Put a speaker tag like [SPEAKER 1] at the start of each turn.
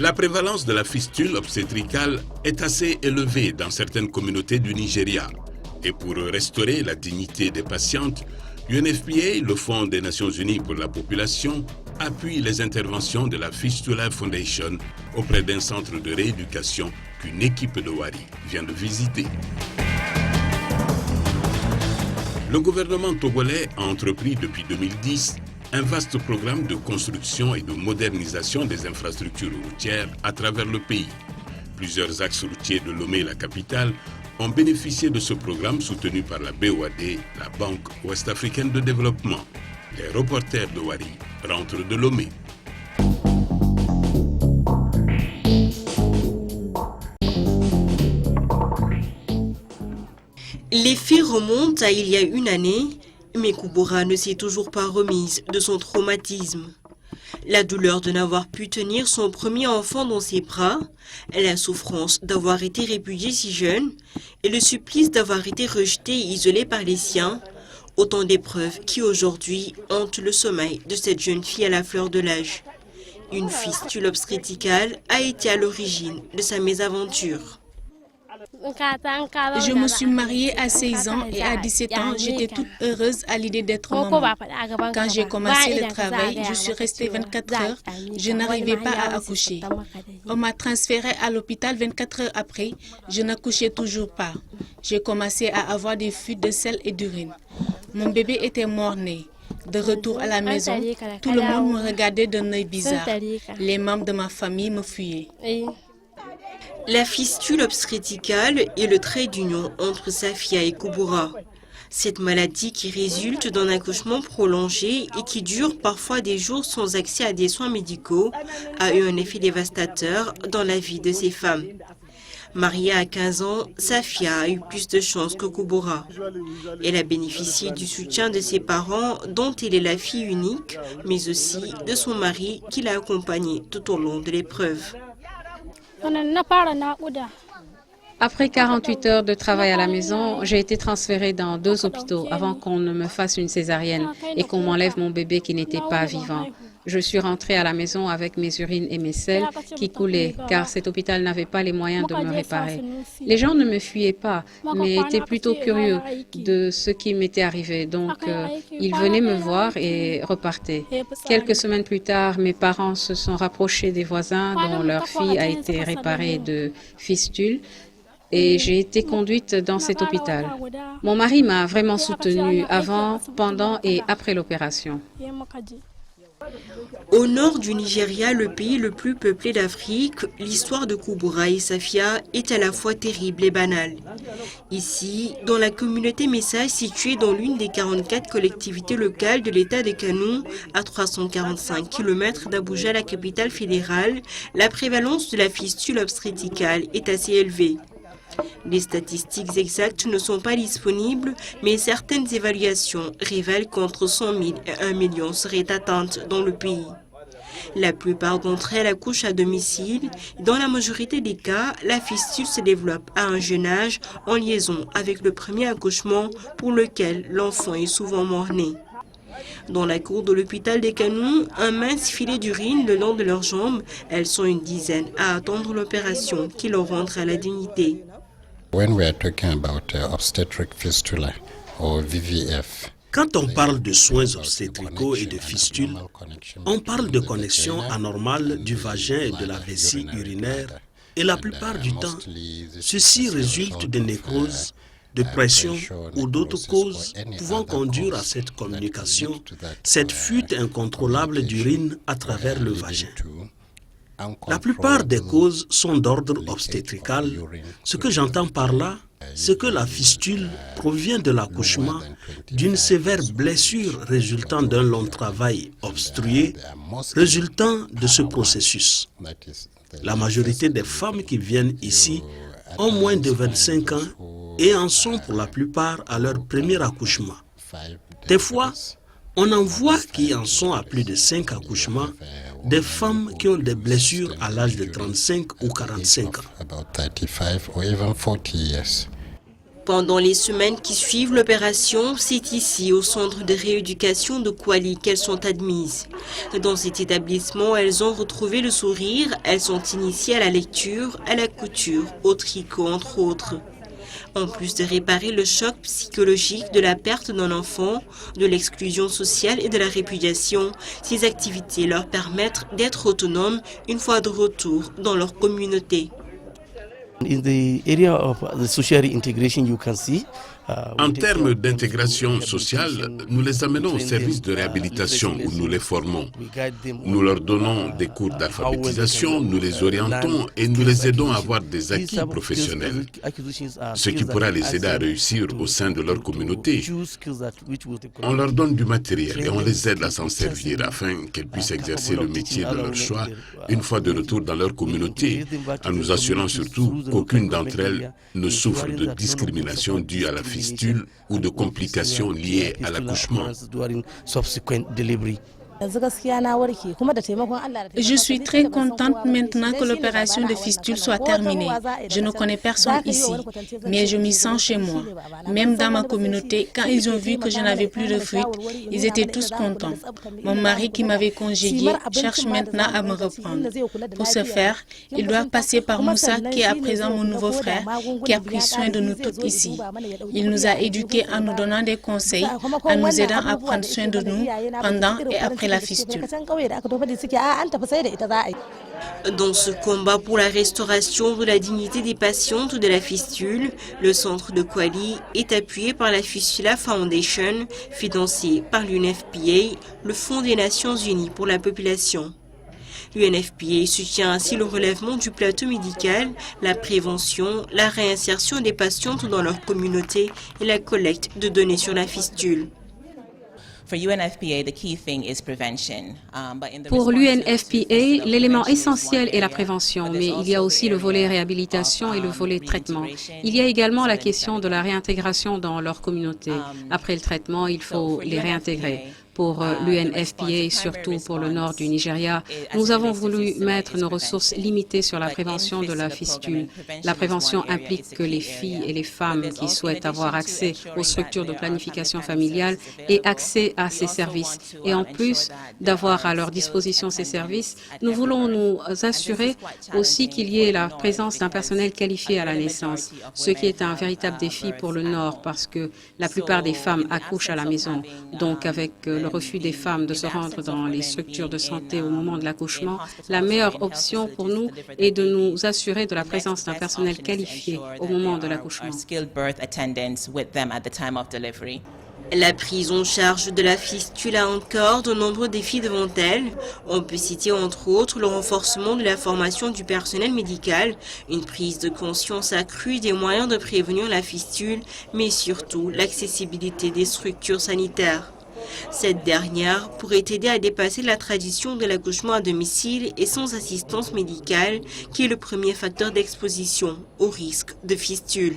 [SPEAKER 1] La prévalence de la fistule obstétricale est assez élevée dans certaines communautés du Nigeria. Et pour restaurer la dignité des patientes, UNFPA, le Fonds des Nations Unies pour la population, appuie les interventions de la Fistula Foundation auprès d'un centre de rééducation qu'une équipe de Wari vient de visiter. Le gouvernement togolais a entrepris depuis 2010 un vaste programme de construction et de modernisation des infrastructures routières à travers le pays. Plusieurs axes routiers de Lomé, la capitale, ont bénéficié de ce programme soutenu par la BOAD, la Banque ouest-africaine de développement. Les reporters de Wari rentrent de Lomé.
[SPEAKER 2] Les faits remontent à il y a une année, mais Kouboura ne s'est toujours pas remise de son traumatisme. La douleur de n'avoir pu tenir son premier enfant dans ses bras, la souffrance d'avoir été répudiée si jeune et le supplice d'avoir été rejeté et isolé par les siens, autant d'épreuves qui aujourd'hui hantent le sommeil de cette jeune fille à la fleur de l'âge. Une fistule obstétricale a été à l'origine de sa mésaventure.
[SPEAKER 3] Je me suis mariée à 16 ans et à 17 ans, j'étais toute heureuse à l'idée d'être maman. Quand j'ai commencé le travail, je suis restée 24 heures, je n'arrivais pas à accoucher. On m'a transférée à l'hôpital 24 heures après, je n'accouchais toujours pas. J'ai commencé à avoir des fuites de sel et d'urine. Mon bébé était mort-né. De retour à la maison, tout le monde me regardait d'un œil bizarre. Les membres de ma famille me fuyaient.
[SPEAKER 2] La fistule obstétricale est le trait d'union entre Safia et Kouboura. Cette maladie qui résulte d'un accouchement prolongé et qui dure parfois des jours sans accès à des soins médicaux a eu un effet dévastateur dans la vie de ces femmes. Mariée à 15 ans, Safia a eu plus de chance que Kouboura. Elle a bénéficié du soutien de ses parents, dont elle est la fille unique, mais aussi de son mari qui l'a accompagnée tout au long de l'épreuve.
[SPEAKER 4] Après 48 heures de travail à la maison, j'ai été transférée dans 2 hôpitaux avant qu'on ne me fasse une césarienne et qu'on m'enlève mon bébé qui n'était pas vivant. Je suis rentrée à la maison avec mes urines et mes selles qui coulaient car cet hôpital n'avait pas les moyens de me réparer. Les gens ne me fuyaient pas, mais étaient plutôt curieux de ce qui m'était arrivé. Donc, ils venaient me voir et repartaient. Quelques semaines plus tard, mes parents se sont rapprochés des voisins dont leur fille a été réparée de fistule. Et j'ai été conduite dans cet hôpital. Mon mari m'a vraiment soutenue avant, pendant et après l'opération.
[SPEAKER 2] Au nord du Nigeria, le pays le plus peuplé d'Afrique, l'histoire de Kouboura et Safia est à la fois terrible et banale. Ici, dans la communauté Message située dans l'une des 44 collectivités locales de l'État de Kano, à 345 km d'Abuja, la capitale fédérale, la prévalence de la fistule obstétricale est assez élevée. Les statistiques exactes ne sont pas disponibles, mais certaines évaluations révèlent qu'entre 100 000 et 1 million seraient atteintes dans le pays. La plupart d'entre elles accouchent à domicile. Dans la majorité des cas, la fistule se développe à un jeune âge en liaison avec le premier accouchement pour lequel l'enfant est souvent mort-né. Dans la cour de l'hôpital des Canons, un mince filet d'urine le long de leurs jambes. Elles sont une dizaine à attendre l'opération qui leur rendra la dignité.
[SPEAKER 5] Quand on parle de soins obstétricaux et de fistules, on parle de connexion anormale du vagin et de la vessie urinaire et la plupart du temps, ceci résulte de nécrose, de pression ou d'autres causes pouvant conduire à cette communication, cette fuite incontrôlable d'urine à travers le vagin. La plupart des causes sont d'ordre obstétrical. Ce que j'entends par là, c'est que la fistule provient de l'accouchement, d'une sévère blessure résultant d'un long travail obstrué, résultant de ce processus. La majorité des femmes qui viennent ici ont moins de 25 ans et en sont pour la plupart à leur premier accouchement. Des fois, on en voit qui en sont à plus de 5 accouchements, des femmes qui ont des blessures à l'âge de 35 ou 45 ans.
[SPEAKER 2] Pendant les semaines qui suivent l'opération, c'est ici, au centre de rééducation de Kwali, qu'elles sont admises. Dans cet établissement, elles ont retrouvé le sourire, elles sont initiées à la lecture, à la couture, au tricot, entre autres. En plus de réparer le choc psychologique de la perte d'un enfant, de l'exclusion sociale et de la répudiation, ces activités leur permettent d'être autonomes une fois de retour dans leur communauté.
[SPEAKER 1] En termes d'intégration sociale, nous les amenons au service de réhabilitation où nous les formons. Nous leur donnons des cours d'alphabétisation, nous les orientons et nous les aidons à avoir des acquis professionnels, ce qui pourra les aider à réussir au sein de leur communauté. On leur donne du matériel et on les aide à s'en servir afin qu'elles puissent exercer le métier de leur choix une fois de retour dans leur communauté, en nous assurant surtout qu'aucune d'entre elles ne souffre de discrimination due à la fistule ou de complications liées à l'accouchement.
[SPEAKER 3] Je suis très contente maintenant que l'opération de fistule soit terminée. Je ne connais personne ici, mais je m'y sens chez moi. Même dans ma communauté, quand ils ont vu que je n'avais plus de fuite, ils étaient tous contents. Mon mari qui m'avait congédié cherche maintenant à me reprendre. Pour ce faire, ils doivent passer par Moussa, qui est à présent mon nouveau frère, qui a pris soin de nous toutes ici. Il nous a éduqués en nous donnant des conseils, en nous aidant à prendre soin de nous pendant et après la fistule.
[SPEAKER 2] Dans ce combat pour la restauration de la dignité des patientes de la fistule, le centre de Kwali est appuyé par la Fistula Foundation, financé par l'UNFPA, le Fonds des Nations Unies pour la population. L'UNFPA soutient ainsi le relèvement du plateau médical, la prévention, la réinsertion des patientes dans leur communauté et la collecte de données sur la fistule.
[SPEAKER 4] Pour l'UNFPA, l'élément essentiel est la prévention, mais il y a aussi le volet réhabilitation et le volet traitement. Il y a également la question de la réintégration dans leur communauté. Après le traitement, il faut les réintégrer. Pour l'UNFPA et surtout pour le nord du Nigeria, nous avons voulu mettre nos ressources limitées sur la prévention de la fistule. La prévention implique que les filles et les femmes qui souhaitent avoir accès aux structures de planification familiale aient accès à ces services. Et en plus d'avoir à leur disposition ces services, nous voulons nous assurer aussi qu'il y ait la présence d'un personnel qualifié à la naissance, ce qui est un véritable défi pour le nord parce que la plupart des femmes accouchent à la maison. Donc avec le refus des femmes de se rendre dans les structures de santé au moment de l'accouchement, la meilleure option pour nous est de nous assurer de la présence d'un personnel qualifié au moment de l'accouchement.
[SPEAKER 2] La prise en charge de la fistule a encore de nombreux défis devant elle. On peut citer entre autres le renforcement de la formation du personnel médical, une prise de conscience accrue des moyens de prévenir la fistule, mais surtout l'accessibilité des structures sanitaires. Cette dernière pourrait aider à dépasser la tradition de l'accouchement à domicile et sans assistance médicale, qui est le premier facteur d'exposition au risque de fistule.